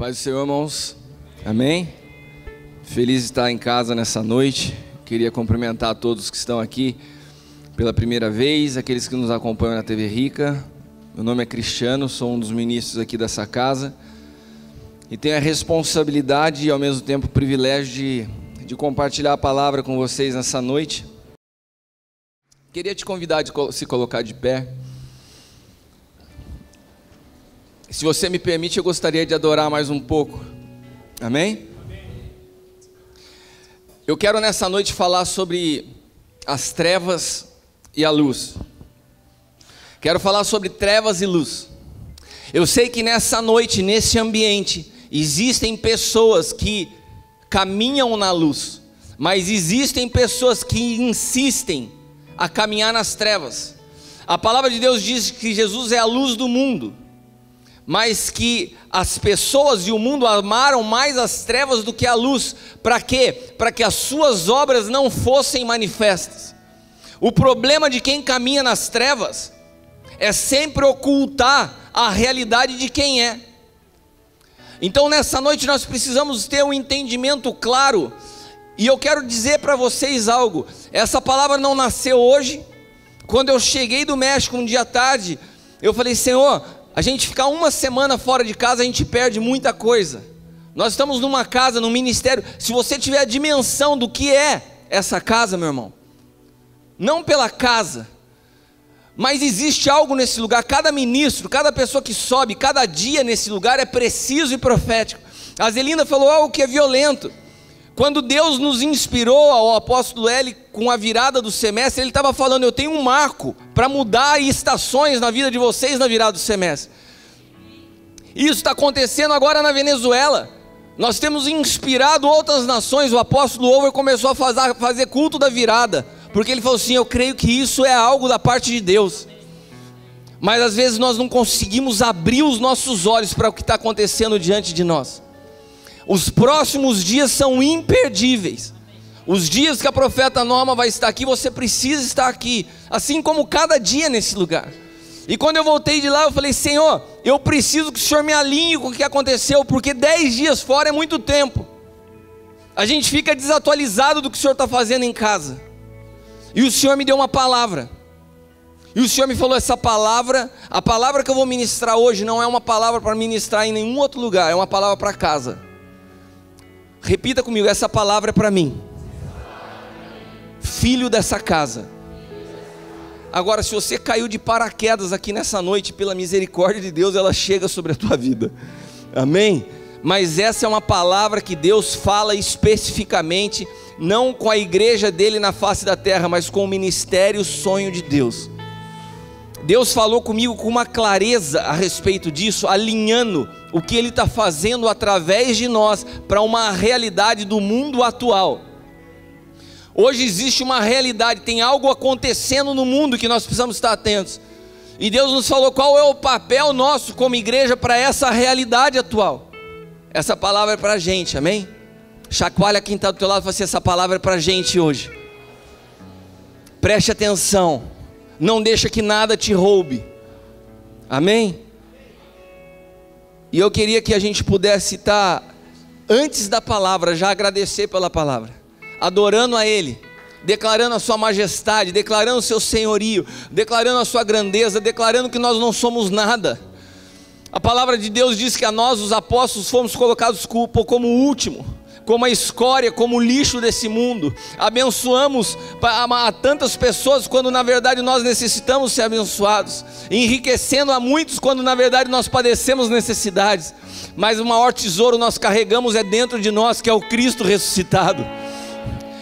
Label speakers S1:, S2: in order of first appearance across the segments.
S1: Paz do Senhor, irmãos. Amém? Feliz de estar em casa nessa noite. Queria cumprimentar a todos que estão aqui pela primeira vez, aqueles que nos acompanham na TV Rica. Meu nome é Cristiano, sou um dos ministros aqui dessa casa e tenho a responsabilidade e ao mesmo tempo o privilégio de compartilhar a palavra com vocês nessa noite. Queria te convidar a se colocar de pé. Se você me permite, eu gostaria de adorar mais um pouco. Amém? Eu quero nessa noite falar sobre as trevas e a luz. Quero falar sobre trevas e luz. Eu sei que nessa noite, nesse ambiente, existem pessoas que caminham na luz, mas existem pessoas que insistem a caminhar nas trevas. A palavra de Deus diz que Jesus é a luz do mundo, mas que as pessoas e o mundo amaram mais as trevas do que a luz. Para quê? Para que as suas obras não fossem manifestas. O problema de quem caminha nas trevas é sempre ocultar a realidade de quem é. Então nessa noite nós precisamos ter um entendimento claro, e eu quero dizer para vocês algo. Essa palavra não nasceu hoje. Quando eu cheguei do México um dia à tarde, eu falei: Senhor, a gente ficar uma semana fora de casa, a gente perde muita coisa. Nós estamos numa casa, num ministério. Se você tiver a dimensão do que é essa casa, meu irmão, não pela casa, mas existe algo nesse lugar. Cada ministro, cada pessoa que sobe, cada dia nesse lugar é preciso e profético. A Zelinda falou algo que é violento. Quando Deus nos inspirou ao apóstolo L com a virada do semestre, ele estava falando: eu tenho um marco para mudar estações na vida de vocês na virada do semestre. Isso está acontecendo agora na Venezuela. Nós temos inspirado outras nações. O apóstolo Over começou a fazer culto da virada, porque ele falou assim: eu creio que isso é algo da parte de Deus. Mas às vezes nós não conseguimos abrir os nossos olhos para o que está acontecendo diante de nós. Os próximos dias são imperdíveis. Os dias que a profeta Norma vai estar aqui, você precisa estar aqui, assim como cada dia nesse lugar. E quando eu voltei de lá, eu falei: Senhor, eu preciso que o Senhor me alinhe com o que aconteceu, porque 10 dias fora é muito tempo. A gente fica desatualizado do que o Senhor está fazendo em casa. E o Senhor me deu uma palavra. E o Senhor me falou: essa palavra, a palavra que eu vou ministrar hoje não é uma palavra para ministrar em nenhum outro lugar, é uma palavra para casa. Repita comigo: essa palavra é para mim, filho dessa casa. Agora, se você caiu de paraquedas aqui nessa noite, pela misericórdia de Deus, ela chega sobre a tua vida. Amém? Mas essa é uma palavra que Deus fala especificamente, não com a igreja dele na face da terra, mas com o ministério, o sonho de Deus. Deus falou comigo com uma clareza a respeito disso, alinhando o que Ele está fazendo através de nós para uma realidade do mundo atual. Hoje existe uma realidade, tem algo acontecendo no mundo que nós precisamos estar atentos. E Deus nos falou qual é o papel nosso como igreja para essa realidade atual. Essa palavra é para a gente, amém? Chacoalha quem está do teu lado e fala assim: essa palavra é para a gente hoje. Preste atenção. Não deixa que nada te roube. Amém? E eu queria que a gente pudesse estar, antes da palavra, já agradecer pela palavra, adorando a Ele, declarando a sua majestade, declarando o seu senhorio, declarando a sua grandeza, declarando que nós não somos nada. A palavra de Deus diz que a nós, os apóstolos, fomos colocados como o último, como a escória, como o lixo desse mundo. Abençoamos a tantas pessoas quando na verdade nós necessitamos ser abençoados, enriquecendo a muitos quando na verdade nós padecemos necessidades. Mas o maior tesouro nós carregamos é dentro de nós, que é o Cristo ressuscitado.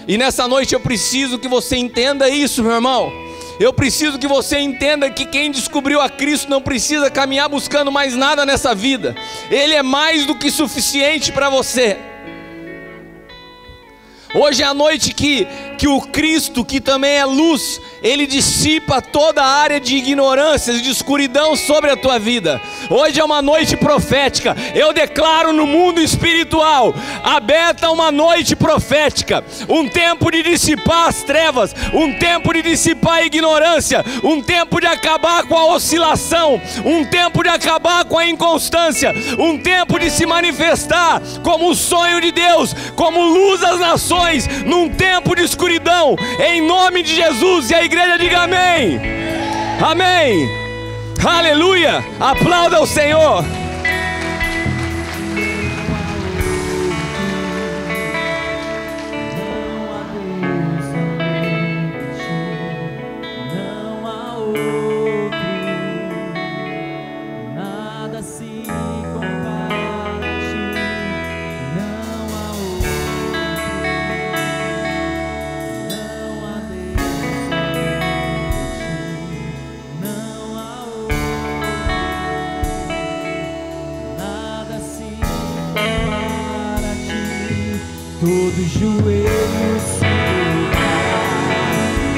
S1: E nessa noite eu preciso que você entenda isso, meu irmão. Eu preciso que você entenda que quem descobriu a Cristo não precisa caminhar buscando mais nada nessa vida. Ele é mais do que suficiente para você. Hoje é a noite que o Cristo, que também é luz, Ele dissipa toda a área de ignorância e de escuridão sobre a tua vida. Hoje é uma noite profética. Eu declaro no mundo espiritual, aberta uma noite profética, um tempo de dissipar as trevas, um tempo de dissipar a ignorância, um tempo de acabar com a oscilação, um tempo de acabar com a inconstância, um tempo de se manifestar como o sonho de Deus, como luz às nações, num tempo de escuridão, em nome de Jesus. E a igreja diga amém, amém, aleluia, aplauda o Senhor.
S2: Todo joelho se dobrará,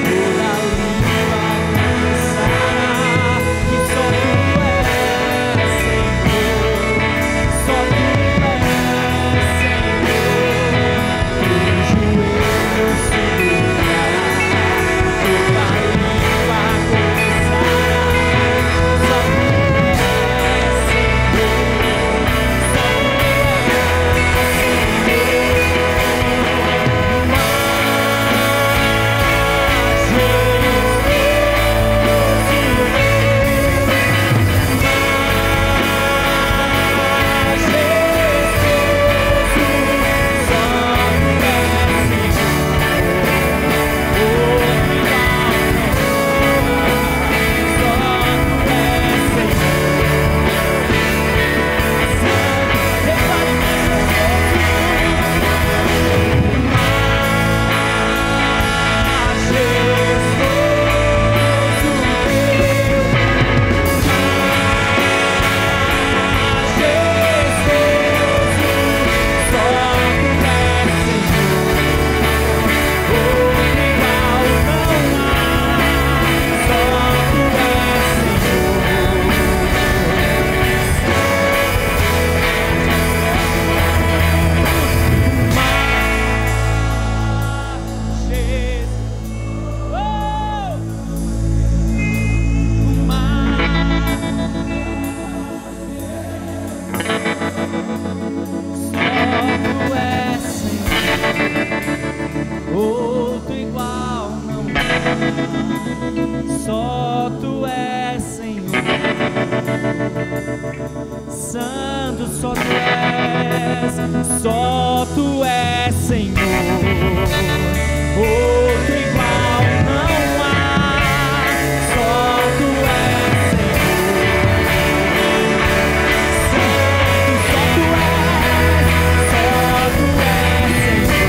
S2: toda língua confessará que só Tu és Senhor, só Tu és Senhor. Todo joelho se dobrará, toda língua confessará, só Tu és Senhor, só Tu és outro igual não há, só Tu és Senhor, Santo só Tu és Senhor, outro igual não há, só Tu és Senhor, Santo só Tu és Senhor.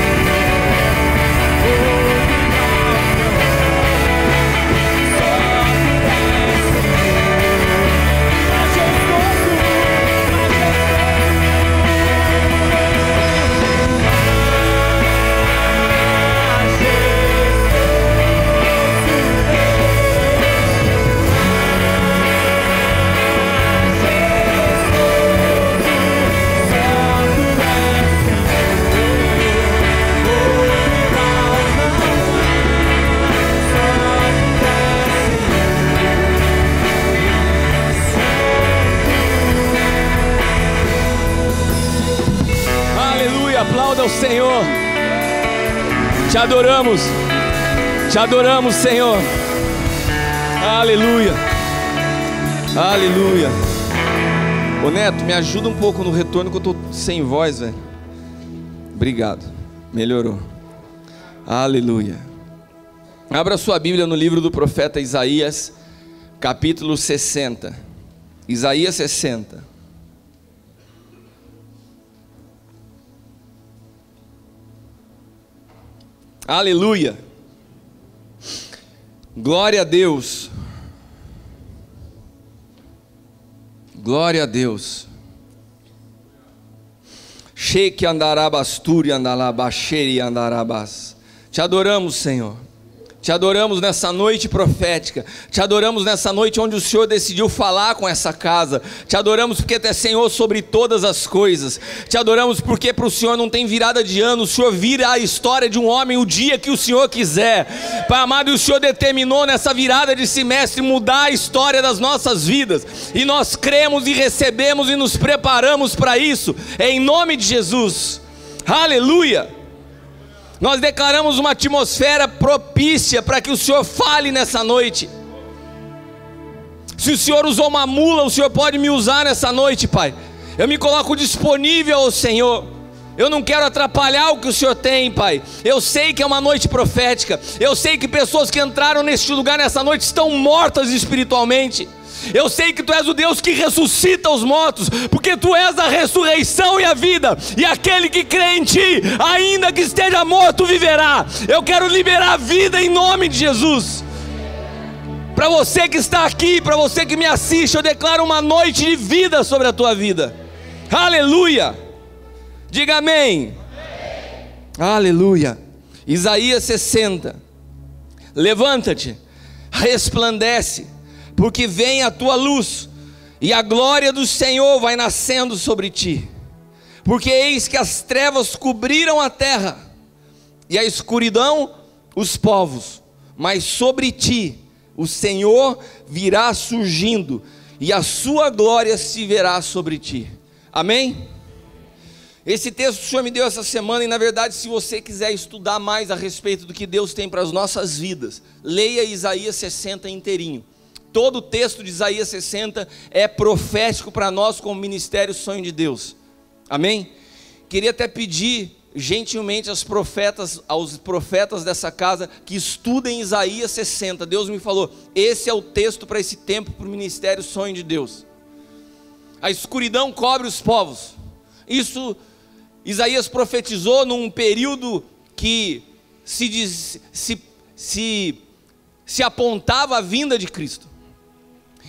S1: Aplauda o Senhor. Te adoramos, Senhor. Aleluia, aleluia. Ô Neto, me ajuda um pouco no retorno que eu tô sem voz, velho. Obrigado, melhorou. Aleluia. Abra sua Bíblia no livro do profeta Isaías, capítulo 60. Isaías 60. Aleluia. Glória a Deus. Glória a Deus. Sheik andarabasturi andalabaxeri andarabas. Te adoramos, Senhor. Te adoramos nessa noite profética. Te adoramos nessa noite onde o Senhor decidiu falar com essa casa. Te adoramos porque Tu és Senhor sobre todas as coisas. Te adoramos porque para o Senhor não tem virada de ano. O Senhor vira a história de um homem o dia que o Senhor quiser. Pai amado, e o Senhor determinou nessa virada de semestre mudar a história das nossas vidas. E nós cremos e recebemos e nos preparamos para isso. Em nome de Jesus. Aleluia. Nós declaramos uma atmosfera propícia para que o Senhor fale nessa noite. Se o Senhor usou uma mula, o Senhor pode me usar nessa noite, Pai. Eu me coloco disponível ao Senhor. Eu não quero atrapalhar o que o Senhor tem, Pai. Eu sei que é uma noite profética. Eu sei que pessoas que entraram neste lugar nessa noite estão mortas espiritualmente. Eu sei que Tu és o Deus que ressuscita os mortos, porque Tu és a ressurreição e a vida, e aquele que crê em Ti, ainda que esteja morto, viverá. Eu quero liberar vida em nome de Jesus. Para você que está aqui, para você que me assiste, eu declaro uma noite de vida sobre a tua vida. Aleluia. Diga amém. Aleluia. Isaías 60. Levanta-te, resplandece, porque vem a tua luz, e a glória do Senhor vai nascendo sobre ti. Porque eis que as trevas cobriram a terra, e a escuridão os povos, mas sobre ti o Senhor virá surgindo, e a sua glória se verá sobre ti. Amém? Esse texto o Senhor me deu essa semana, e na verdade, se você quiser estudar mais a respeito do que Deus tem para as nossas vidas, leia Isaías 60 inteirinho. Todo o texto de Isaías 60 é profético para nós como Ministério Sonho de Deus. Amém? Queria até pedir gentilmente aos profetas dessa casa que estudem Isaías 60. Deus me falou, esse é o texto para esse tempo, para o Ministério Sonho de Deus. A escuridão cobre os povos. Isso Isaías profetizou num período que se apontava a vinda de Cristo.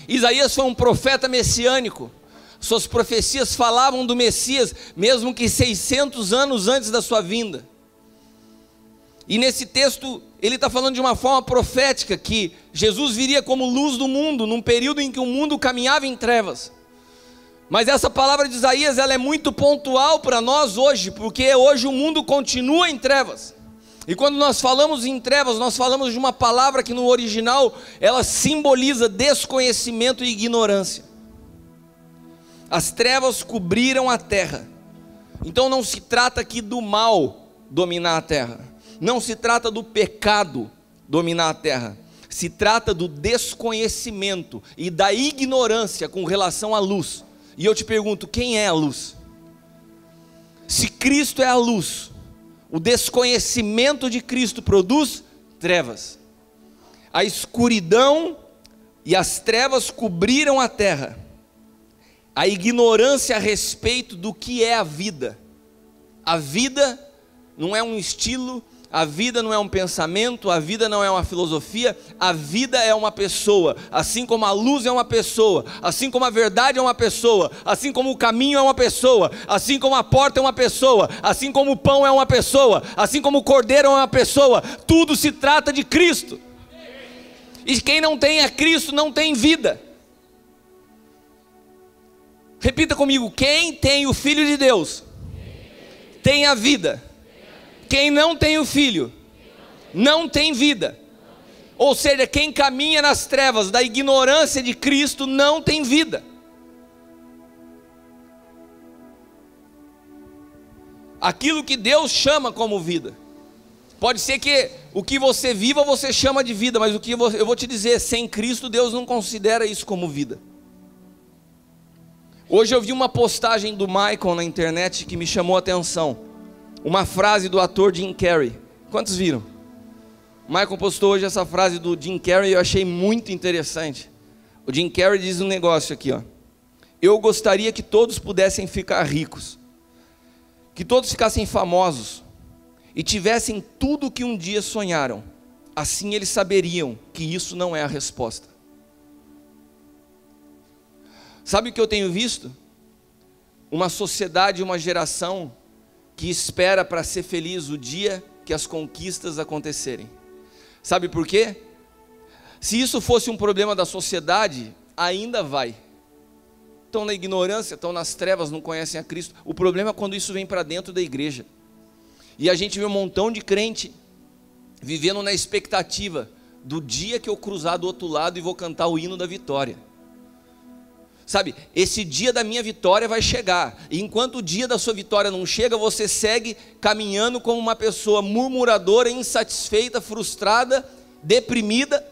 S1: Isaías foi um profeta messiânico. Suas profecias falavam do Messias, mesmo que 600 anos antes da sua vinda. E nesse texto, ele está falando de uma forma profética, que Jesus viria como luz do mundo, num período em que o mundo caminhava em trevas. Mas essa palavra de Isaías, ela é muito pontual para nós hoje, porque hoje o mundo continua em trevas. E quando nós falamos em trevas, nós falamos de uma palavra que no original, ela simboliza desconhecimento e ignorância. As trevas cobriram a terra. Então não se trata aqui do mal dominar a terra. Não se trata do pecado dominar a terra. Se trata do desconhecimento e da ignorância com relação à luz. E eu te pergunto, quem é a luz? Se Cristo é a luz, o desconhecimento de Cristo produz trevas. A escuridão e as trevas cobriram a terra. A ignorância a respeito do que é a vida. A vida não é um estilo, a vida não é um pensamento, a vida não é uma filosofia, a vida é uma pessoa. Assim como a luz é uma pessoa, assim como a verdade é uma pessoa, assim como o caminho é uma pessoa, assim como a porta é uma pessoa, assim como o pão é uma pessoa, assim como o cordeiro é uma pessoa. Tudo se trata de Cristo. E quem não tem a Cristo não tem vida. Repita comigo: quem tem o Filho de Deus tem a vida. Quem não tem o Filho não tem vida. Ou seja, quem caminha nas trevas da ignorância de Cristo não tem vida. Aquilo que Deus chama como vida. Pode ser que o que você viva você chama de vida, mas o que eu vou te dizer, sem Cristo Deus não considera isso como vida. Hoje eu vi uma postagem do Michael na internet que me chamou a atenção. Uma frase do ator Jim Carrey. Quantos viram? O Michael postou hoje essa frase do Jim Carrey e eu achei muito interessante. O Jim Carrey diz um negócio aqui, ó. Eu gostaria que todos pudessem ficar ricos, que todos ficassem famosos e tivessem tudo o que um dia sonharam. Assim eles saberiam que isso não é a resposta. Sabe o que eu tenho visto? Uma sociedade, uma geração que espera para ser feliz o dia que as conquistas acontecerem. Sabe por quê? Se isso fosse um problema da sociedade, ainda vai. Estão na ignorância, estão nas trevas, não conhecem a Cristo. O problema é quando isso vem para dentro da igreja. E a gente vê um montão de crente vivendo na expectativa do dia que eu cruzar do outro lado e vou cantar o hino da vitória. Sabe, esse dia da minha vitória vai chegar. E enquanto o dia da sua vitória não chega, você segue caminhando como uma pessoa murmuradora, insatisfeita, frustrada, deprimida.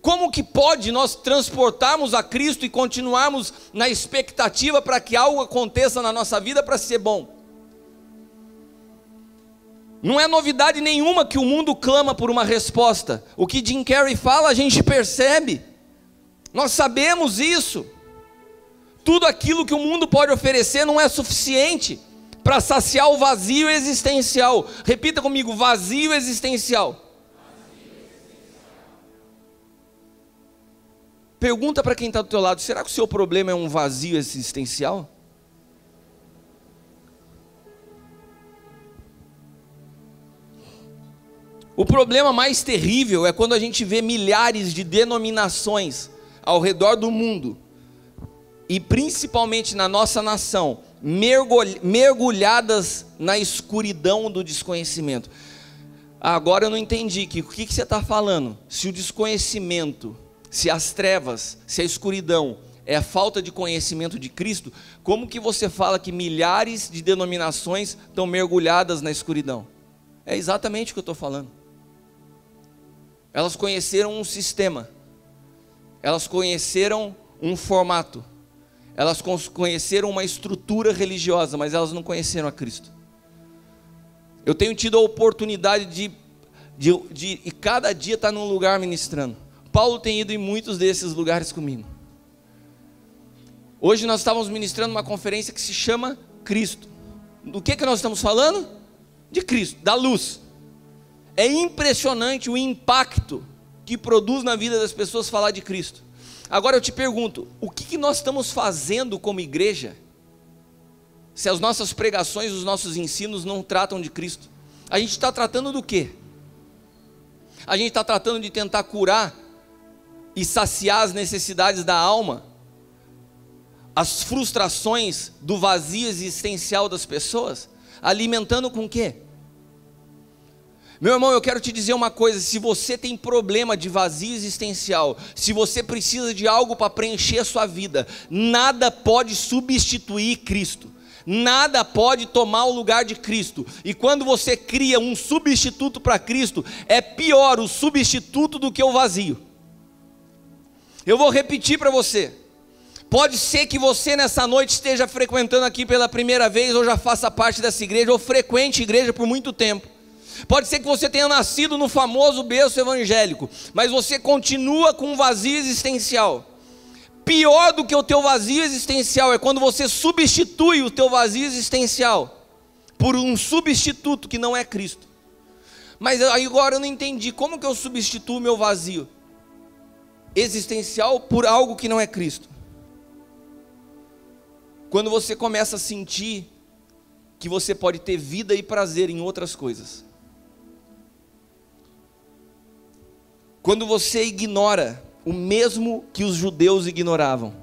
S1: Como que pode nós transportarmos a Cristo e continuarmos na expectativa para que algo aconteça na nossa vida para ser bom? Não é novidade nenhuma que o mundo clama por uma resposta. O que Jim Carrey fala, a gente percebe. Nós sabemos isso. Tudo aquilo que o mundo pode oferecer não é suficiente para saciar o vazio existencial. Repita comigo, vazio existencial. Pergunta para quem está do teu lado, será que o seu problema é um vazio existencial? O problema mais terrível é quando a gente vê milhares de denominações ao redor do mundo, e principalmente na nossa nação, mergulhadas na escuridão do desconhecimento. Agora eu não entendi, o que você está falando? Se o desconhecimento, se as trevas, se a escuridão é a falta de conhecimento de Cristo, como que você fala que milhares de denominações estão mergulhadas na escuridão? É exatamente o que eu estou falando. Elas conheceram um sistema, elas conheceram um formato, elas conheceram uma estrutura religiosa, mas elas não conheceram a Cristo. Eu tenho tido a oportunidade de cada dia estar num lugar ministrando. Paulo tem ido em muitos desses lugares comigo. Hoje nós estávamos ministrando uma conferência que se chama Cristo. Do que nós estamos falando? De Cristo, da luz. É impressionante o impacto que produz na vida das pessoas falar de Cristo. Agora eu te pergunto, o que nós estamos fazendo como igreja, se as nossas pregações, os nossos ensinos não tratam de Cristo? A gente está tratando do quê? A gente está tratando de tentar curar e saciar as necessidades da alma, as frustrações do vazio existencial das pessoas, alimentando com o quê? Meu irmão, eu quero te dizer uma coisa, se você tem problema de vazio existencial, se você precisa de algo para preencher a sua vida, nada pode substituir Cristo, nada pode tomar o lugar de Cristo, e quando você cria um substituto para Cristo, é pior o substituto do que o vazio. Eu vou repetir para você, pode ser que você nessa noite esteja frequentando aqui pela primeira vez, ou já faça parte dessa igreja, ou frequente igreja por muito tempo. Pode ser que você tenha nascido no famoso berço evangélico, mas você continua com um vazio existencial. Pior do que o teu vazio existencial é quando você substitui o teu vazio existencial por um substituto que não é Cristo. Mas agora eu não entendi, como que eu substituo o meu vazio existencial por algo que não é Cristo? Quando você começa a sentir que você pode ter vida e prazer em outras coisas. Quando você ignora o mesmo que os judeus ignoravam.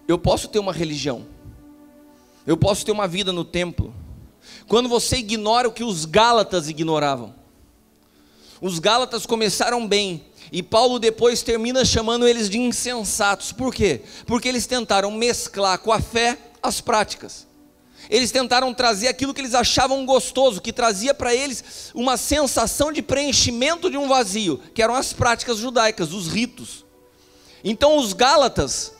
S1: Eu posso ter uma religião, eu posso ter uma vida no templo. Quando você ignora o que os gálatas ignoravam. Os gálatas começaram bem, e Paulo depois termina chamando eles de insensatos. Por quê? Porque eles tentaram mesclar com a fé as práticas. Eles tentaram trazer aquilo que eles achavam gostoso, que trazia para eles uma sensação de preenchimento de um vazio, que eram as práticas judaicas, os ritos. Então os gálatas,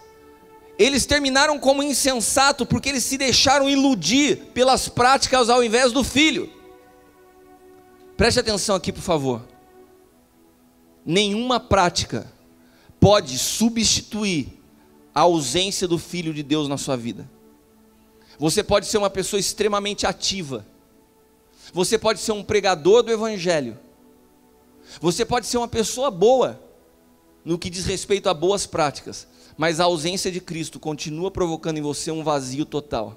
S1: eles terminaram como insensato, porque eles se deixaram iludir pelas práticas ao invés do Filho. Preste atenção aqui, por favor. Nenhuma prática pode substituir a ausência do Filho de Deus na sua vida. Você pode ser uma pessoa extremamente ativa, você pode ser um pregador do Evangelho, você pode ser uma pessoa boa, no que diz respeito a boas práticas, mas a ausência de Cristo continua provocando em você um vazio total.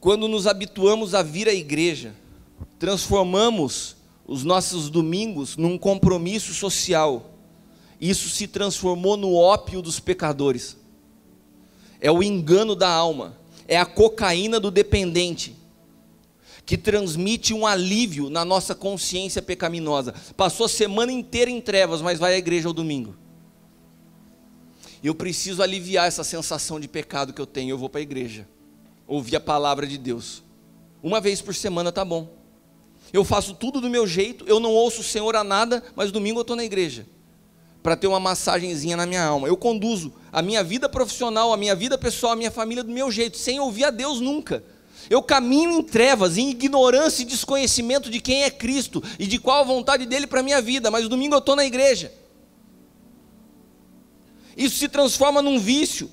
S1: quando nos habituamos a vir à igreja, transformamos os nossos domingos num compromisso social. Isso se transformou no ópio dos pecadores. É o engano da alma, é a cocaína do dependente, que transmite um alívio na nossa consciência pecaminosa. Passou a semana inteira em trevas, mas vai à igreja ao domingo. Eu preciso aliviar essa sensação de pecado que eu tenho, eu vou para a igreja, ouvir a palavra de Deus. Uma vez por semana tá bom. Eu faço tudo do meu jeito, eu não ouço o Senhor a nada, mas domingo eu estou na igreja, para ter uma massagenzinha na minha alma. Eu conduzo a minha vida profissional, a minha vida pessoal, a minha família do meu jeito, sem ouvir a Deus nunca. Eu caminho em trevas, em ignorância e desconhecimento de quem é Cristo e de qual a vontade dele para a minha vida, mas domingo eu estou na igreja. Isso se transforma num vício,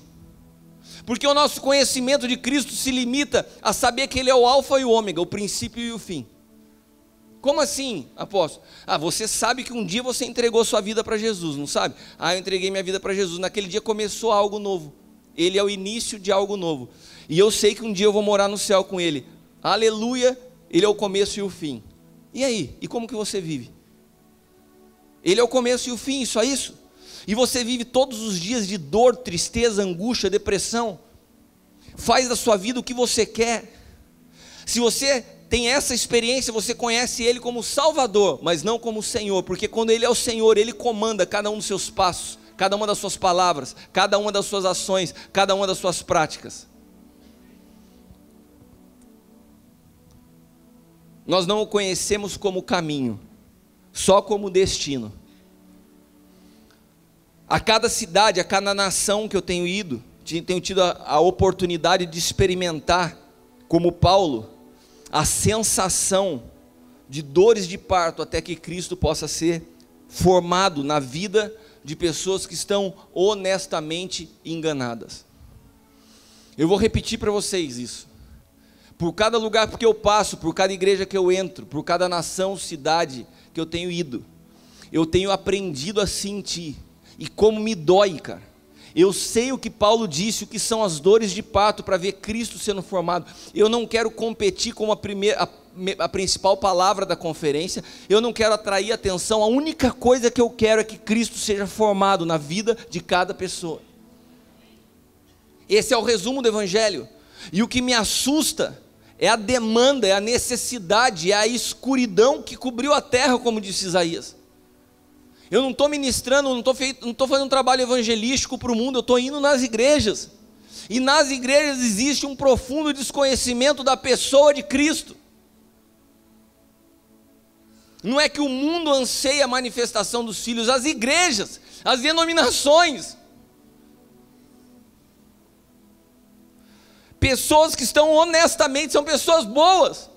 S1: porque o nosso conhecimento de Cristo se limita a saber que ele é o alfa e o ômega, o princípio e o fim. Como assim, apóstolo? Você sabe que um dia você entregou sua vida para Jesus, não sabe? Eu entreguei minha vida para Jesus, naquele dia começou algo novo. Ele é o início de algo novo. E eu sei que um dia eu vou morar no céu com ele. Aleluia, ele é o começo e o fim. E aí? E como que você vive? Ele é o começo e o fim, só isso? E você vive todos os dias de dor, tristeza, angústia, depressão? Faz da sua vida o que você quer. Se você tem essa experiência, você conhece ele como Salvador, mas não como Senhor, porque quando ele é o Senhor, ele comanda cada um dos seus passos, cada uma das suas palavras, cada uma das suas ações, cada uma das suas práticas. Nós não o conhecemos como caminho, só como destino. A cada cidade, a cada nação que eu tenho ido, tenho tido a oportunidade de experimentar, como Paulo, a sensação de dores de parto até que Cristo possa ser formado na vida de pessoas que estão honestamente enganadas. Eu vou repetir para vocês isso. Por cada lugar que eu passo, por cada igreja que eu entro, por cada nação, cidade que eu tenho ido, eu tenho aprendido a sentir, e como me dói, cara. Eu sei o que Paulo disse, o que são as dores de parto para ver Cristo sendo formado. Eu não quero competir com a principal palavra da conferência, eu não quero atrair atenção, a única coisa que eu quero é que Cristo seja formado na vida de cada pessoa. Esse é o resumo do Evangelho, e o que me assusta é a demanda, é a necessidade, é a escuridão que cobriu a terra, como disse Isaías. Eu não estou ministrando, não estou fazendo um trabalho evangelístico para o mundo, eu estou indo nas igrejas, e nas igrejas existe um profundo desconhecimento da pessoa de Cristo. Não é que o mundo anseia a manifestação dos filhos, as igrejas, as denominações, pessoas que estão honestamente, são pessoas boas,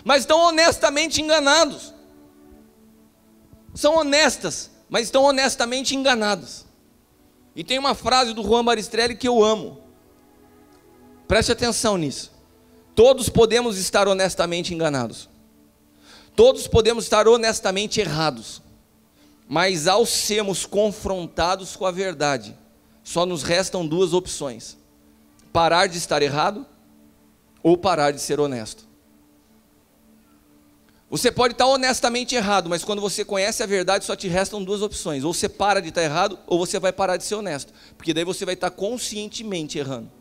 S1: mas estão honestamente enganados. São honestas, mas estão honestamente enganadas. E tem uma frase do Juan Baristrelli que eu amo. Preste atenção nisso. Todos podemos estar honestamente enganados. Todos podemos estar honestamente errados. Mas ao sermos confrontados com a verdade, só nos restam duas opções: parar de estar errado ou parar de ser honesto. Você pode estar honestamente errado, mas quando você conhece a verdade, só te restam duas opções: ou você para de estar errado, ou você vai parar de ser honesto, porque daí você vai estar conscientemente errando.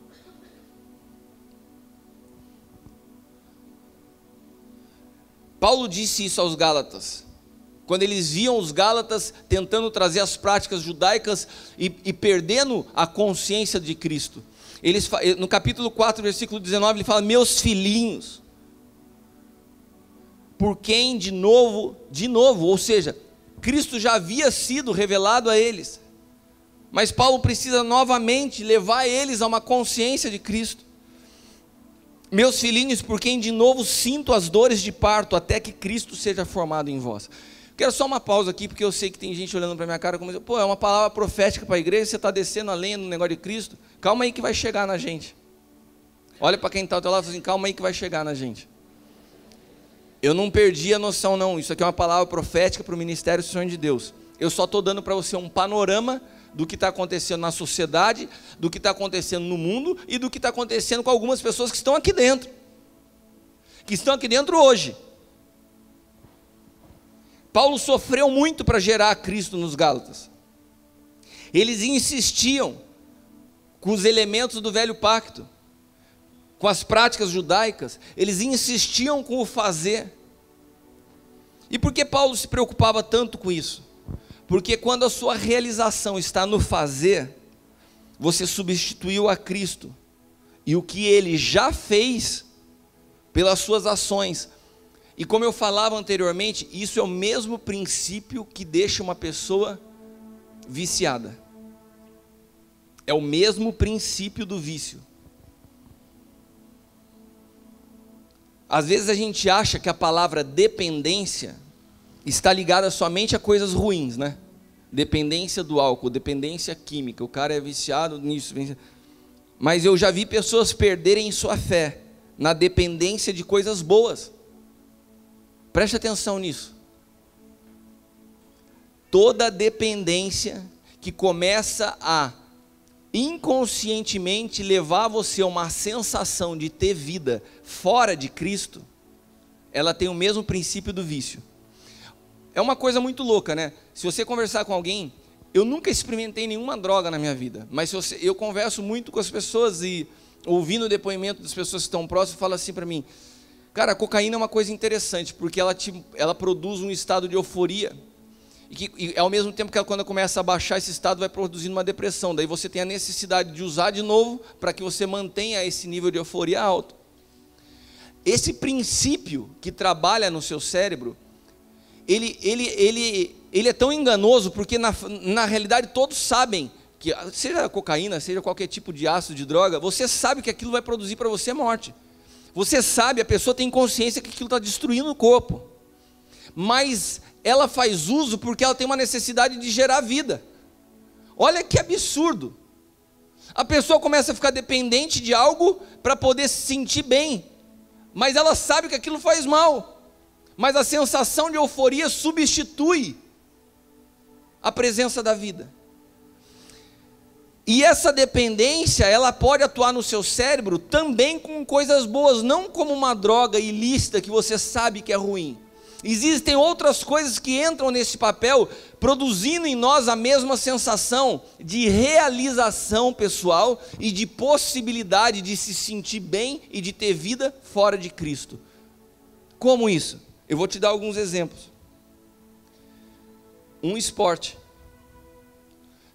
S1: Paulo disse isso aos Gálatas, quando eles viam os Gálatas tentando trazer as práticas judaicas e perdendo a consciência de Cristo. No capítulo 4, versículo 19, ele fala: meus filhinhos, por quem de novo, ou seja, Cristo já havia sido revelado a eles, mas Paulo precisa novamente levar eles a uma consciência de Cristo. Meus filhinhos, por quem de novo sinto as dores de parto, até que Cristo seja formado em vós. Quero só uma pausa aqui, porque eu sei que tem gente olhando para minha cara como, pô, é uma palavra profética para a igreja, você está descendo a lenha no negócio de Cristo. Calma aí que vai chegar na gente. Olha para quem está ao teu lado e fala assim: calma aí que vai chegar na gente. Eu não perdi a noção não, isso aqui é uma palavra profética para o ministério do Senhor de Deus. Eu só estou dando para você um panorama do que está acontecendo na sociedade, do que está acontecendo no mundo e do que está acontecendo com algumas pessoas que estão aqui dentro. que estão aqui dentro hoje. Paulo sofreu muito para gerar Cristo nos Gálatas. Eles insistiam com os elementos do velho pacto, com as práticas judaicas, eles insistiam com o fazer. E por que Paulo se preocupava tanto com isso? Porque quando a sua realização está no fazer, você substituiu a Cristo, e o que ele já fez pelas suas ações. E como eu falava anteriormente, isso é o mesmo princípio que deixa uma pessoa viciada. É o mesmo princípio do vício. Às vezes a gente acha que a palavra dependência está ligada somente a coisas ruins, né? Dependência do álcool, dependência química, o cara é viciado nisso. Mas eu já vi pessoas perderem sua fé na dependência de coisas boas. Preste atenção nisso. Toda dependência que começa a inconscientemente levar você a uma sensação de ter vida fora de Cristo, ela tem o mesmo princípio do vício. É uma coisa muito louca, né? Se você conversar com alguém, eu nunca experimentei nenhuma droga na minha vida, mas eu converso muito com as pessoas e ouvindo o depoimento das pessoas que estão próximas, fala assim para mim: cara, a cocaína é uma coisa interessante, porque ela produz um estado de euforia, e ao mesmo tempo que ela, quando começa a baixar, esse estado vai produzindo uma depressão, daí você tem a necessidade de usar de novo, para que você mantenha esse nível de euforia alto. Esse princípio que trabalha no seu cérebro, ele é tão enganoso, porque na realidade todos sabem, que seja cocaína, seja qualquer tipo de ácido, de droga, você sabe que aquilo vai produzir para você morte. Você sabe, a pessoa tem consciência que aquilo está destruindo o corpo, mas ela faz uso porque ela tem uma necessidade de gerar vida. Olha que absurdo. A pessoa começa a ficar dependente de algo para poder se sentir bem, mas ela sabe que aquilo faz mal, mas a sensação de euforia substitui a presença da vida. E essa dependência, ela pode atuar no seu cérebro também com coisas boas, não como uma droga ilícita que você sabe que é ruim. Existem outras coisas que entram nesse papel, produzindo em nós a mesma sensação de realização pessoal e de possibilidade de se sentir bem e de ter vida fora de Cristo. Como isso? Eu vou te dar alguns exemplos. Um esporte.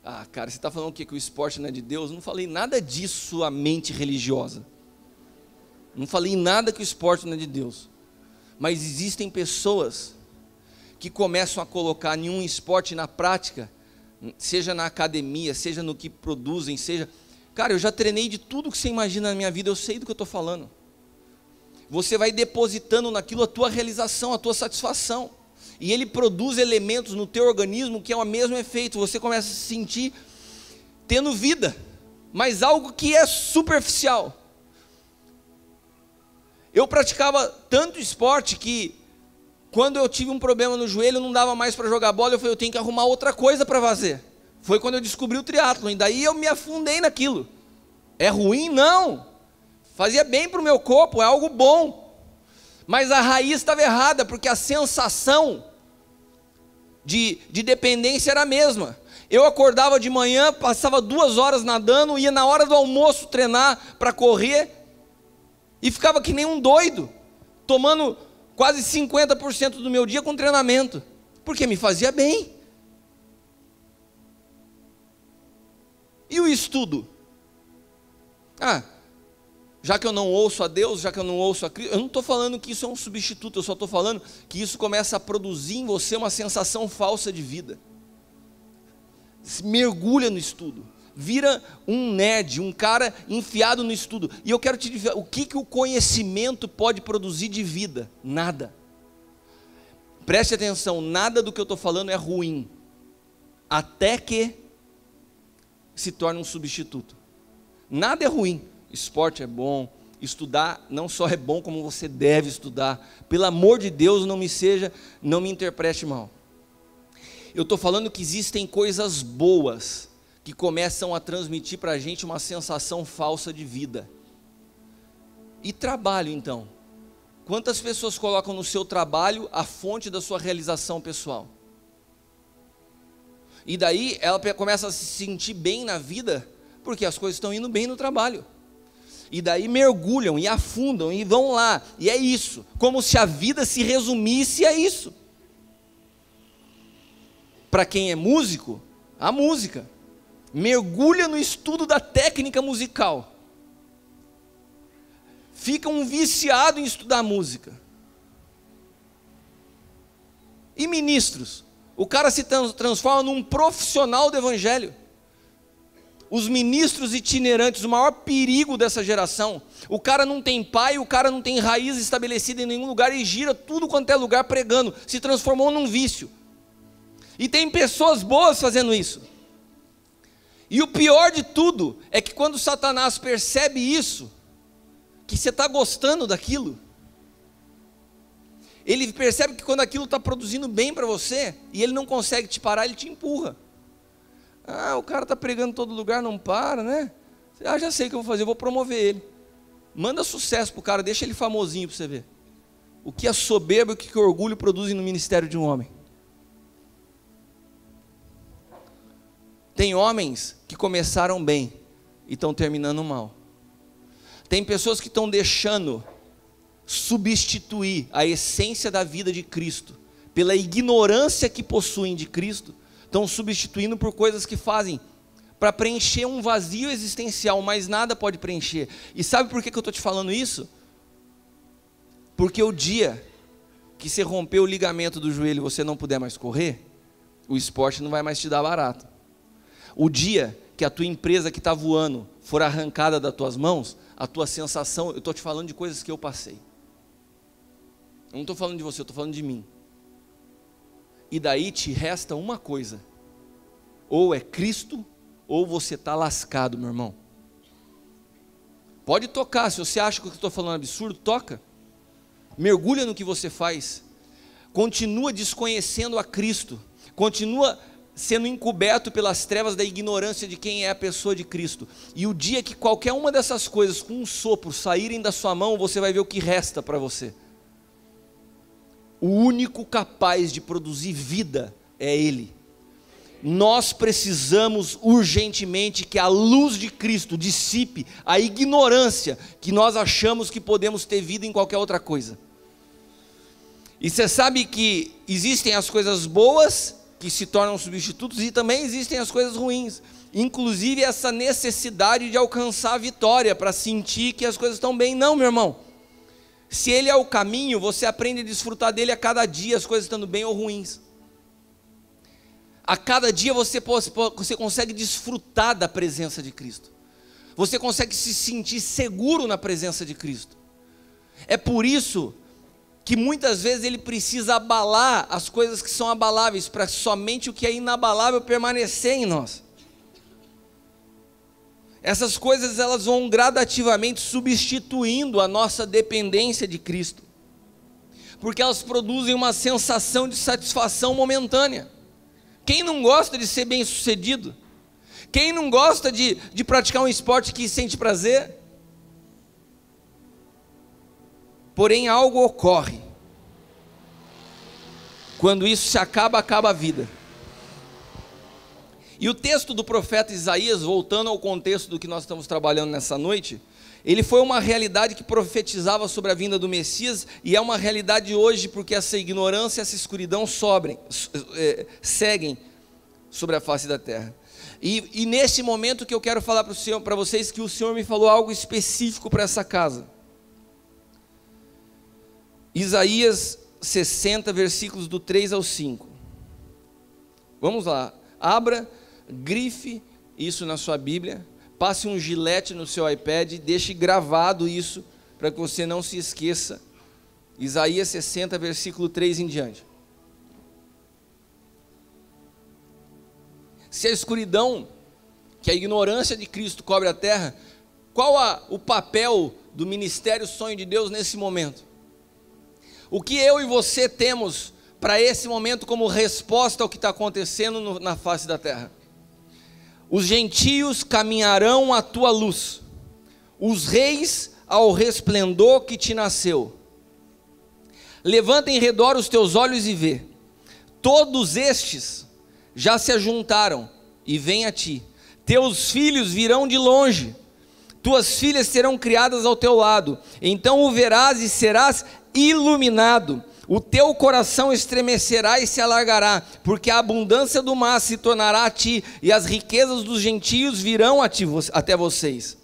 S1: Ah, cara, você está falando o quê? Que o esporte não é de Deus? Não falei nada disso, a mente religiosa. Não falei nada que o esporte não é de Deus. Mas existem pessoas que começam a colocar nenhum esporte na prática, seja na academia, seja no que produzem, seja... Cara, eu já treinei de tudo que você imagina na minha vida, eu sei do que eu estou falando. Você vai depositando naquilo a tua realização, a tua satisfação. E ele produz elementos no teu organismo que é o mesmo efeito. Você começa a se sentir tendo vida, mas algo que é superficial. Eu praticava tanto esporte que quando eu tive um problema no joelho, não dava mais para jogar bola, eu falei, eu tenho que arrumar outra coisa para fazer. Foi quando eu descobri o triatlon, e daí eu me afundei naquilo. É ruim? Não. Fazia bem para o meu corpo, é algo bom. Mas a raiz estava errada, porque a sensação de dependência era a mesma. Eu acordava de manhã, passava 2 horas nadando, ia na hora do almoço treinar para correr, e ficava que nem um doido, tomando quase 50% do meu dia com treinamento, porque me fazia bem. E o estudo? Já que eu não ouço a Deus, já que eu não ouço a Cristo, eu não estou falando que isso é um substituto, eu só estou falando que isso começa a produzir em você uma sensação falsa de vida. Se mergulha no estudo, vira um nerd, um cara enfiado no estudo. E eu quero te dizer, o que o conhecimento pode produzir de vida? Nada. Preste atenção, nada do que eu estou falando é ruim, até que se torne um substituto. Nada é ruim. Esporte é bom, estudar não só é bom, como você deve estudar. Pelo amor de Deus, não me interprete mal. Eu estou falando que existem coisas boas que começam a transmitir para a gente uma sensação falsa de vida. E trabalho então? Quantas pessoas colocam no seu trabalho a fonte da sua realização pessoal? E daí ela começa a se sentir bem na vida, porque as coisas estão indo bem no trabalho. E daí mergulham e afundam e vão lá. E é isso, como se a vida se resumisse a isso. Para quem é músico, a música. Mergulha no estudo da técnica musical. Fica um viciado em estudar música. E ministros? O cara se transforma num profissional do evangelho. Os ministros itinerantes, o maior perigo dessa geração. O cara não tem pai, o cara não tem raiz estabelecida em nenhum lugar e gira tudo quanto é lugar pregando. Se transformou num vício. E tem pessoas boas fazendo isso. E o pior de tudo é que quando Satanás percebe isso, que você está gostando daquilo, ele percebe que quando aquilo está produzindo bem para você, e ele não consegue te parar, ele te empurra. Ah, o cara está pregando em todo lugar, não para, né? Ah, já sei o que eu vou fazer, eu vou promover ele. Manda sucesso para o cara, deixa ele famosinho para você ver. O que a soberba e o que o orgulho produzem no ministério de um homem. Tem homens que começaram bem e estão terminando mal. Tem pessoas que estão deixando substituir a essência da vida de Cristo pela ignorância que possuem de Cristo. Estão substituindo por coisas que fazem para preencher um vazio existencial, mas nada pode preencher. E sabe por que eu estou te falando isso? Porque o dia que você romper o ligamento do joelho e você não puder mais correr, o esporte não vai mais te dar barato. O dia que a tua empresa que está voando for arrancada das tuas mãos, a tua sensação, eu estou te falando de coisas que eu passei. Eu não estou falando de você, eu estou falando de mim. E daí te resta uma coisa: ou é Cristo, ou você está lascado, meu irmão. Pode tocar, se você acha que eu estou falando absurdo, toca. Mergulha no que você faz. Continua desconhecendo a Cristo. Continua sendo encoberto pelas trevas da ignorância de quem é a pessoa de Cristo. E o dia que qualquer uma dessas coisas, com um sopro, saírem da sua mão, você vai ver o que resta para você. O único capaz de produzir vida é Ele. Nós precisamos urgentemente que a luz de Cristo dissipe a ignorância que nós achamos que podemos ter vida em qualquer outra coisa. E você sabe que existem as coisas boas que se tornam substitutos e também existem as coisas ruins. Inclusive essa necessidade de alcançar a vitória para sentir que as coisas estão bem. Não, meu irmão. Se Ele é o caminho, você aprende a desfrutar dele a cada dia, as coisas estando bem ou ruins. A cada dia você consegue desfrutar da presença de Cristo. Você consegue se sentir seguro na presença de Cristo. É por isso que muitas vezes Ele precisa abalar as coisas que são abaláveis, para somente o que é inabalável permanecer em nós. Essas coisas elas vão gradativamente substituindo a nossa dependência de Cristo, porque elas produzem uma sensação de satisfação momentânea. Quem não gosta de ser bem sucedido? Quem não gosta de praticar um esporte que sente prazer? Porém algo ocorre. Quando isso se acaba, acaba a vida. E o texto do profeta Isaías, voltando ao contexto do que nós estamos trabalhando nessa noite, ele foi uma realidade que profetizava sobre a vinda do Messias, e é uma realidade hoje, porque essa ignorância e essa escuridão seguem sobre a face da terra. E nesse momento que eu quero falar para vocês, que o Senhor me falou algo específico para essa casa. Isaías 60, versículos do 3 ao 5. Vamos lá, abra, grife isso na sua Bíblia, passe um gilete no seu iPad, deixe gravado isso, para que você não se esqueça. Isaías 60, versículo 3 em diante. Se a escuridão, que a ignorância de Cristo cobre a terra, qual o papel do ministério Sonho de Deus nesse momento? O que eu e você temos para esse momento como resposta ao que está acontecendo na face da terra? Os gentios caminharão à tua luz, os reis ao resplendor que te nasceu. Levanta em redor os teus olhos e vê. Todos estes já se ajuntaram e vêm a ti. Teus filhos virão de longe. Tuas filhas serão criadas ao teu lado. Então o verás e serás iluminado. O teu coração estremecerá e se alargará, porque a abundância do mar se tornará a ti, e as riquezas dos gentios virão até vocês.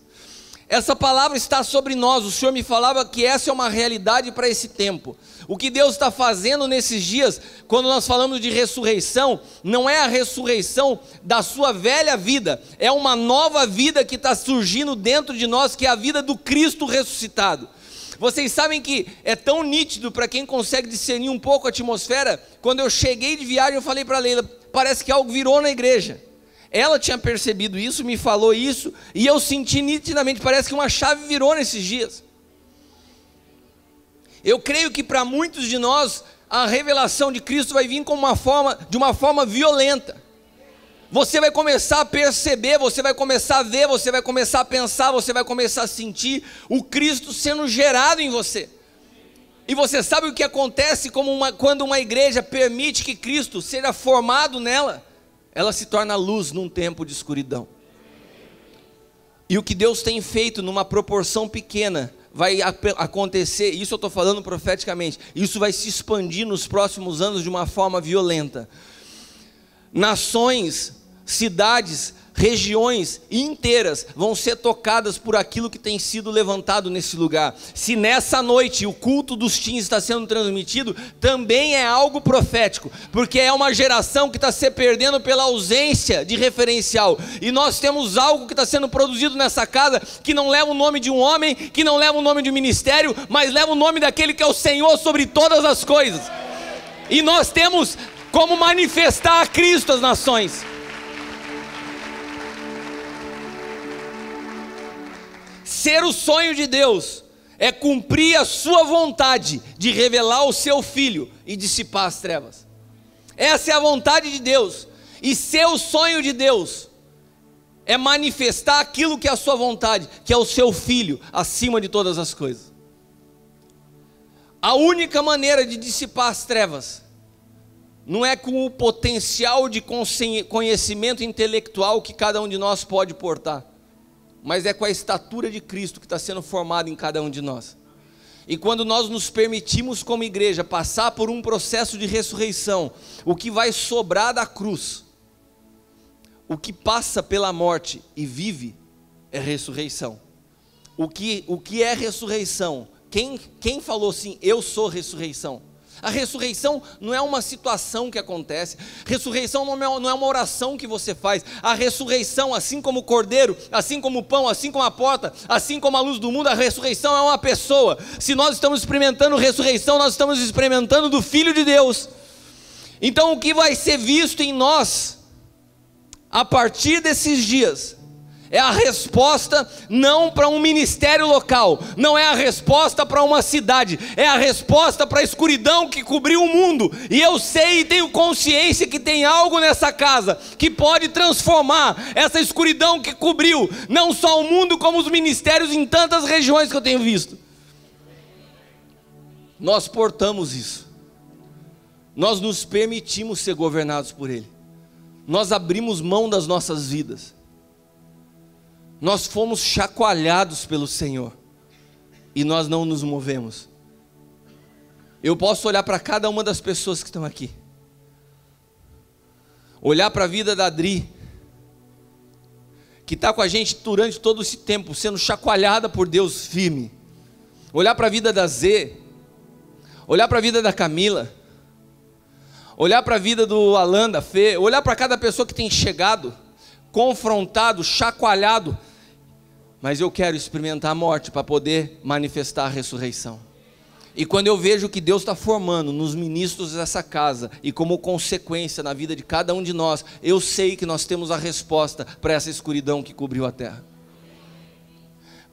S1: Essa palavra está sobre nós. O Senhor me falava que essa é uma realidade para esse tempo. O que Deus está fazendo nesses dias, quando nós falamos de ressurreição, não é a ressurreição da sua velha vida, é uma nova vida que está surgindo dentro de nós, que é a vida do Cristo ressuscitado. Vocês sabem que é tão nítido para quem consegue discernir um pouco a atmosfera. Quando eu cheguei de viagem, eu falei para a Leila, parece que algo virou na igreja. Ela tinha percebido isso, me falou isso, e eu senti nitidamente, parece que uma chave virou nesses dias. Eu creio que para muitos de nós, a revelação de Cristo vai vir de uma forma violenta. Você vai começar a perceber, você vai começar a ver, você vai começar a pensar, você vai começar a sentir o Cristo sendo gerado em você. E você sabe o que acontece quando uma igreja permite que Cristo seja formado nela? Ela se torna luz num tempo de escuridão. E o que Deus tem feito numa proporção pequena vai acontecer, isso eu estou falando profeticamente, isso vai se expandir nos próximos anos de uma forma violenta. Nações, cidades, regiões inteiras vão ser tocadas por aquilo que tem sido levantado nesse lugar. Se nessa noite o culto dos teens está sendo transmitido, também é algo profético, porque é uma geração que está se perdendo pela ausência de referencial, e nós temos algo que está sendo produzido nessa casa, que não leva o nome de um homem, que não leva o nome de um ministério, mas leva o nome daquele que é o Senhor sobre todas as coisas, e nós temos como manifestar a Cristo às nações. Ser o sonho de Deus é cumprir a sua vontade de revelar o seu Filho e dissipar as trevas. Essa é a vontade de Deus. E ser o sonho de Deus é manifestar aquilo que é a sua vontade, que é o seu Filho, acima de todas as coisas. A única maneira de dissipar as trevas não é com o potencial de conhecimento intelectual que cada um de nós pode portar, mas é com a estatura de Cristo que está sendo formada em cada um de nós. E quando nós nos permitimos como igreja passar por um processo de ressurreição, o que vai sobrar da cruz, o que passa pela morte e vive, é ressurreição. O que é ressurreição? Quem falou assim, eu sou ressurreição? A ressurreição não é uma situação que acontece. Ressurreição não é uma oração que você faz. A ressurreição, assim como o cordeiro, assim como o pão, assim como a porta, assim como a luz do mundo, a ressurreição é uma pessoa. Se nós estamos experimentando ressurreição, nós estamos experimentando do Filho de Deus. Então o que vai ser visto em nós a partir desses dias é a resposta não para um ministério local, não é a resposta para uma cidade, é a resposta para a escuridão que cobriu o mundo. E eu sei e tenho consciência que tem algo nessa casa que pode transformar essa escuridão que cobriu não só o mundo, como os ministérios em tantas regiões que eu tenho visto. Nós portamos isso, nós nos permitimos ser governados por Ele, nós abrimos mão das nossas vidas, nós fomos chacoalhados pelo Senhor e nós não nos movemos. Eu posso olhar para cada uma das pessoas que estão aqui, olhar para a vida da Adri, que está com a gente durante todo esse tempo, sendo chacoalhada por Deus firme, olhar para a vida da Zê, olhar para a vida da Camila, olhar para a vida do Alan, da Fê, olhar para cada pessoa que tem chegado, confrontado, chacoalhado, mas eu quero experimentar a morte para poder manifestar a ressurreição. E quando eu vejo o que Deus está formando nos ministros dessa casa, e como consequência na vida de cada um de nós, eu sei que nós temos a resposta para essa escuridão que cobriu a terra.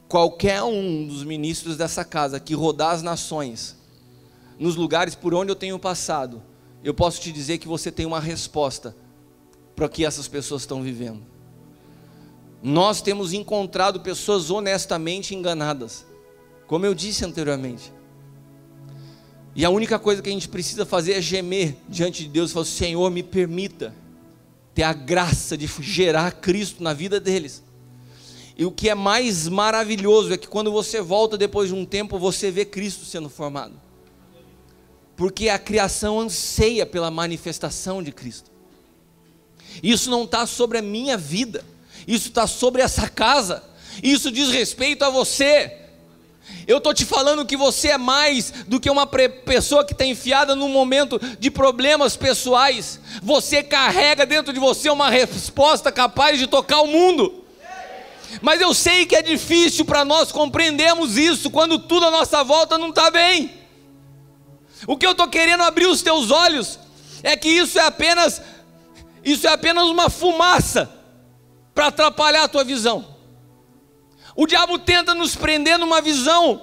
S1: Qualquer um dos ministros dessa casa que rodar as nações, nos lugares por onde eu tenho passado, eu posso te dizer que você tem uma resposta para o que essas pessoas estão vivendo. Nós temos encontrado pessoas honestamente enganadas, como eu disse anteriormente. E a única coisa que a gente precisa fazer é gemer diante de Deus e falar: Senhor, me permita ter a graça de gerar Cristo na vida deles. E o que é mais maravilhoso é que quando você volta depois de um tempo, você vê Cristo sendo formado. Porque a criação anseia pela manifestação de Cristo. Isso não está sobre a minha vida, isso está sobre essa casa, isso diz respeito a você. Eu estou te falando que você é mais do que uma pessoa que está enfiada num momento de problemas pessoais. Você carrega dentro de você uma resposta capaz de tocar o mundo. Mas eu sei que é difícil para nós compreendermos isso quando tudo à nossa volta não está bem. O que eu estou querendo abrir os teus olhos é que isso é apenas uma fumaça para atrapalhar a tua visão. O diabo tenta nos prender numa visão,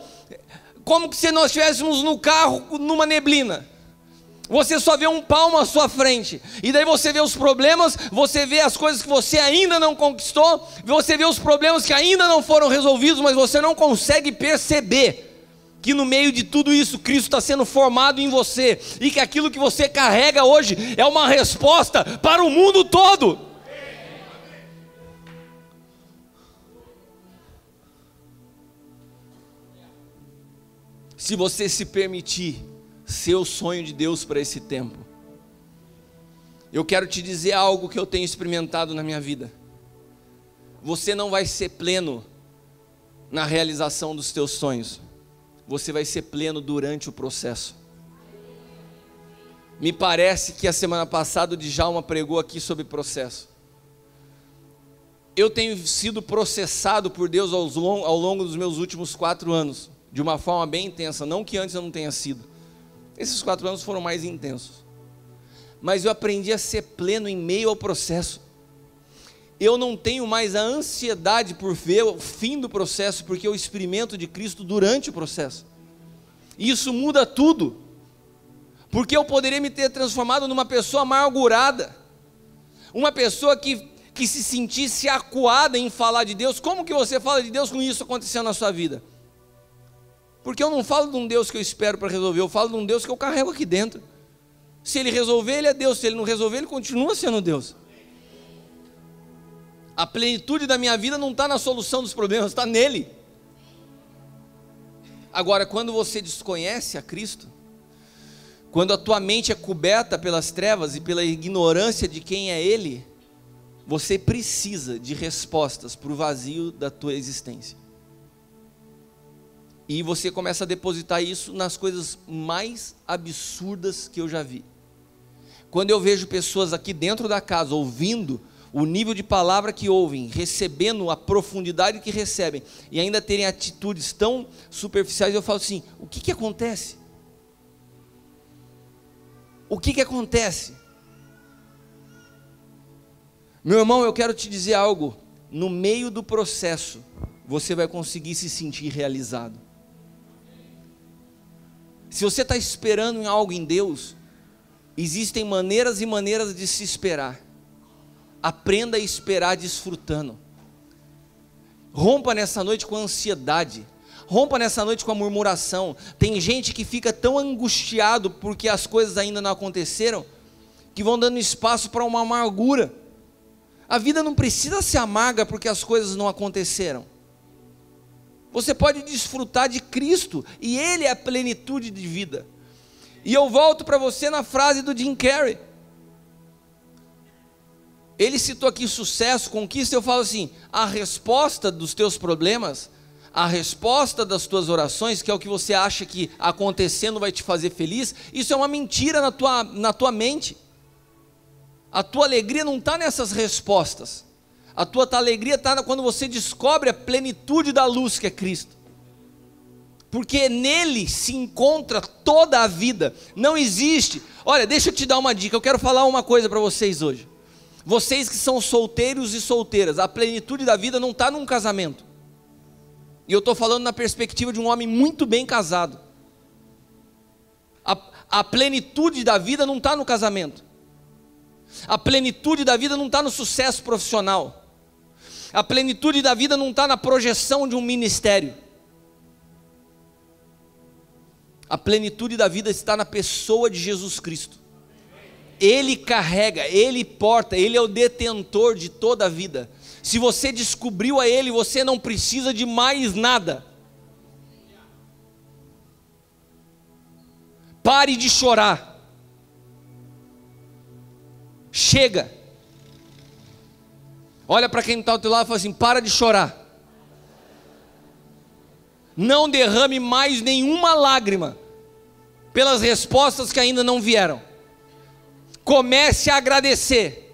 S1: como se nós estivéssemos no carro, numa neblina. Você só vê um palmo à sua frente, e daí você vê os problemas, você vê as coisas que você ainda não conquistou, você vê os problemas que ainda não foram resolvidos, mas você não consegue perceber que no meio de tudo isso, Cristo está sendo formado em você, e que aquilo que você carrega hoje é uma resposta para o mundo todo. Se você se permitir ser o sonho de Deus para esse tempo, eu quero te dizer algo que eu tenho experimentado na minha vida. Você não vai ser pleno na realização dos teus sonhos, você vai ser pleno durante o processo. Me parece que a semana passada o Djalma pregou aqui sobre processo. Eu tenho sido processado por Deus ao longo dos meus últimos 4 anos, de uma forma bem intensa. Não que antes eu não tenha sido, esses 4 anos foram mais intensos, mas eu aprendi a ser pleno em meio ao processo. Eu não tenho mais a ansiedade por ver o fim do processo, porque eu experimento de Cristo durante o processo, e isso muda tudo. Porque eu poderia me ter transformado numa pessoa amargurada, uma pessoa que se sentisse acuada em falar de Deus. Como que você fala de Deus com isso acontecendo na sua vida? Porque eu não falo de um Deus que eu espero para resolver, eu falo de um Deus que eu carrego aqui dentro. Se Ele resolver, Ele é Deus. Se Ele não resolver, Ele continua sendo Deus. A plenitude da minha vida não está na solução dos problemas, está nele. Agora, quando você desconhece a Cristo, quando a tua mente é coberta pelas trevas e pela ignorância de quem é Ele, você precisa de respostas para o vazio da tua existência. E você começa a depositar isso nas coisas mais absurdas que eu já vi. Quando eu vejo pessoas aqui dentro da casa ouvindo o nível de palavra que ouvem, recebendo a profundidade que recebem, e ainda terem atitudes tão superficiais, eu falo assim: o que acontece? O que acontece? Meu irmão, eu quero te dizer algo: no meio do processo, você vai conseguir se sentir realizado. Se você está esperando em algo em Deus, existem maneiras e maneiras de se esperar. Aprenda a esperar desfrutando. Rompa nessa noite com a ansiedade, rompa nessa noite com a murmuração. Tem gente que fica tão angustiado porque as coisas ainda não aconteceram, que vão dando espaço para uma amargura. A vida não precisa ser amarga porque as coisas não aconteceram. Você pode desfrutar de Cristo, e Ele é a plenitude de vida. E eu volto para você na frase do Jim Carrey. Ele citou aqui sucesso, conquista. Eu falo assim: a resposta dos teus problemas, a resposta das tuas orações, que é o que você acha que acontecendo vai te fazer feliz, isso é uma mentira na tua mente. A tua alegria não está nessas respostas. A tua alegria está quando você descobre a plenitude da luz que é Cristo. Porque nele se encontra toda a vida. Não existe. Olha, deixa eu te dar uma dica. Eu quero falar uma coisa para vocês hoje. Vocês que são solteiros e solteiras, a plenitude da vida não está num casamento. E eu estou falando na perspectiva de um homem muito bem casado. A plenitude da vida não está no casamento. A plenitude da vida não está no sucesso profissional. A plenitude da vida não está na projeção de um ministério. A plenitude da vida está na pessoa de Jesus Cristo. Ele carrega, Ele porta, Ele é o detentor de toda a vida. Se você descobriu a Ele, você não precisa de mais nada. Pare de chorar. Chega. Olha para quem está ao teu lado e fala assim: para de chorar. Não derrame mais nenhuma lágrima pelas respostas que ainda não vieram. Comece a agradecer.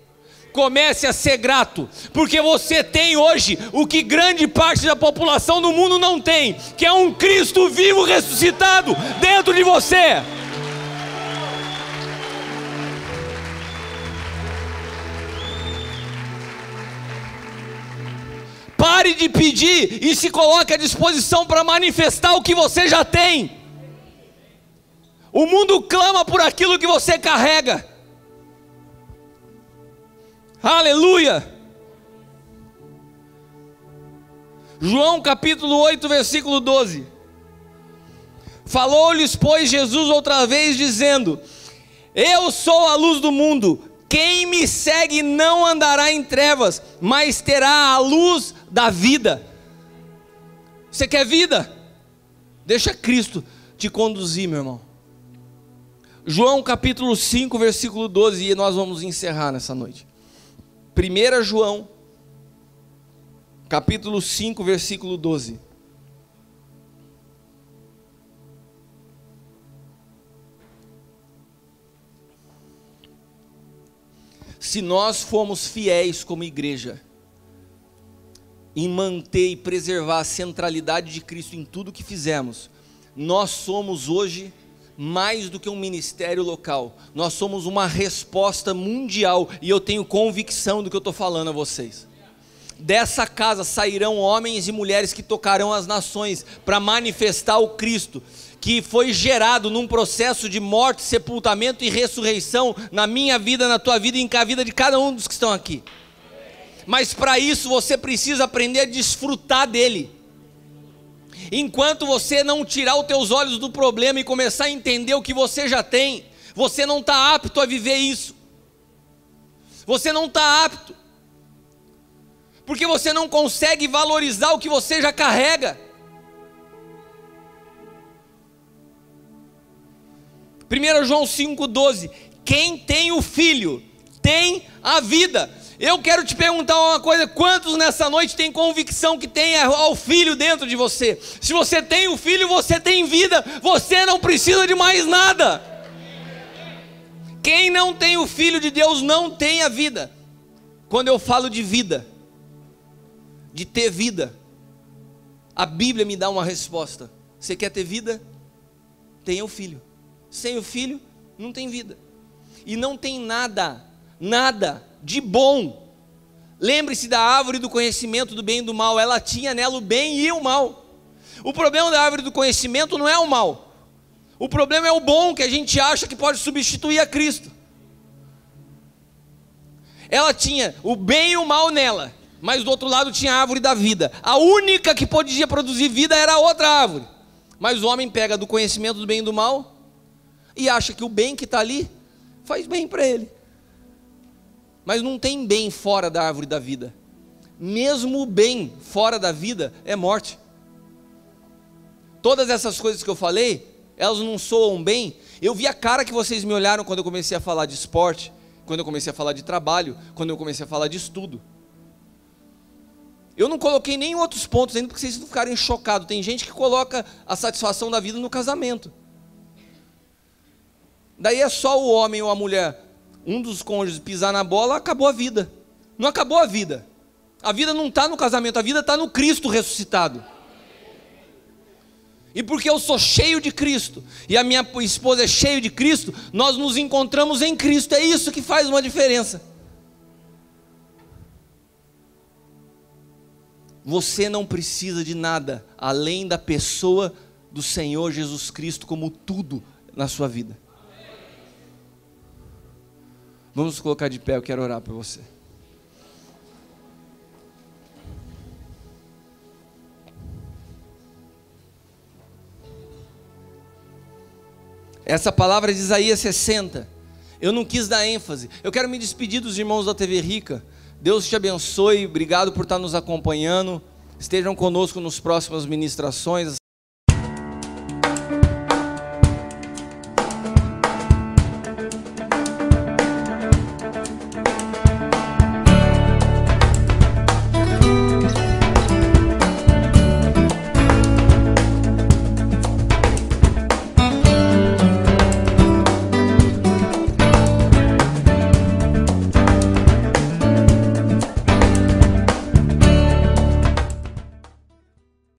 S1: Comece a ser grato, porque você tem hoje o que grande parte da população do mundo não tem, que é um Cristo vivo ressuscitado dentro de você. Pare de pedir e se coloque à disposição para manifestar o que você já tem. O mundo clama por aquilo que você carrega. Aleluia! João capítulo 8, versículo 12. Falou-lhes, pois, Jesus outra vez, dizendo: eu sou a luz do mundo. Quem me segue não andará em trevas, mas terá a luz da vida. Você quer vida? Deixa Cristo te conduzir, meu irmão. João capítulo 5, versículo 12, e nós vamos encerrar nessa noite. 1 João capítulo 5, versículo 12. Se nós formos fiéis como igreja em manter e preservar a centralidade de Cristo em tudo que fizermos, nós somos hoje mais do que um ministério local, nós somos uma resposta mundial, e eu tenho convicção do que eu estou falando a vocês. Dessa casa sairão homens e mulheres que tocarão as nações para manifestar o Cristo, que foi gerado num processo de morte, sepultamento e ressurreição na minha vida, na tua vida e na vida de cada um dos que estão aqui. Mas para isso você precisa aprender a desfrutar dele. Enquanto você não tirar os teus olhos do problema e começar a entender o que você já tem, você não está apto a viver isso. Você não está apto, porque você não consegue valorizar o que você já carrega. 1 João 5,12: quem tem o Filho tem a vida. Eu quero te perguntar uma coisa: quantos nessa noite têm convicção que tem ao Filho dentro de você? Se você tem o Filho, você tem vida, você não precisa de mais nada. Quem não tem o Filho de Deus não tem a vida. Quando eu falo de vida, de ter vida, a Bíblia me dá uma resposta. Você quer ter vida? Tenha o Filho. Sem o Filho, não tem vida. E não tem nada de bom. Lembre-se da árvore do conhecimento do bem e do mal. Ela tinha nela o bem e o mal. O problema da árvore do conhecimento não é o mal. O problema é o bom, que a gente acha que pode substituir a Cristo. Ela tinha o bem e o mal nela, mas do outro lado tinha a árvore da vida. A única que podia produzir vida era a outra árvore. Mas o homem pega do conhecimento do bem e do mal e acha que o bem que está ali faz bem para ele. Mas não tem bem fora da árvore da vida. Mesmo o bem fora da vida é morte. Todas essas coisas que eu falei, elas não soam bem. Eu vi a cara que vocês me olharam quando eu comecei a falar de esporte, quando eu comecei a falar de trabalho, quando eu comecei a falar de estudo. Eu não coloquei nem outros pontos ainda, porque vocês não ficarem chocados. Tem gente que coloca a satisfação da vida no casamento. Daí é só o homem ou a mulher, um dos cônjuges, pisar na bola, acabou a vida. Não acabou a vida. A vida não está no casamento, a vida está no Cristo ressuscitado. E porque eu sou cheio de Cristo, e a minha esposa é cheia de Cristo, nós nos encontramos em Cristo. É isso que faz uma diferença. Você não precisa de nada, além da pessoa do Senhor Jesus Cristo como tudo na sua vida. Vamos colocar de pé, eu quero orar por você. Essa palavra de Isaías 60. Eu não quis dar ênfase. Eu quero me despedir dos irmãos da TV Rica. Deus te abençoe. Obrigado por estar nos acompanhando. Estejam conosco nos próximas ministrações.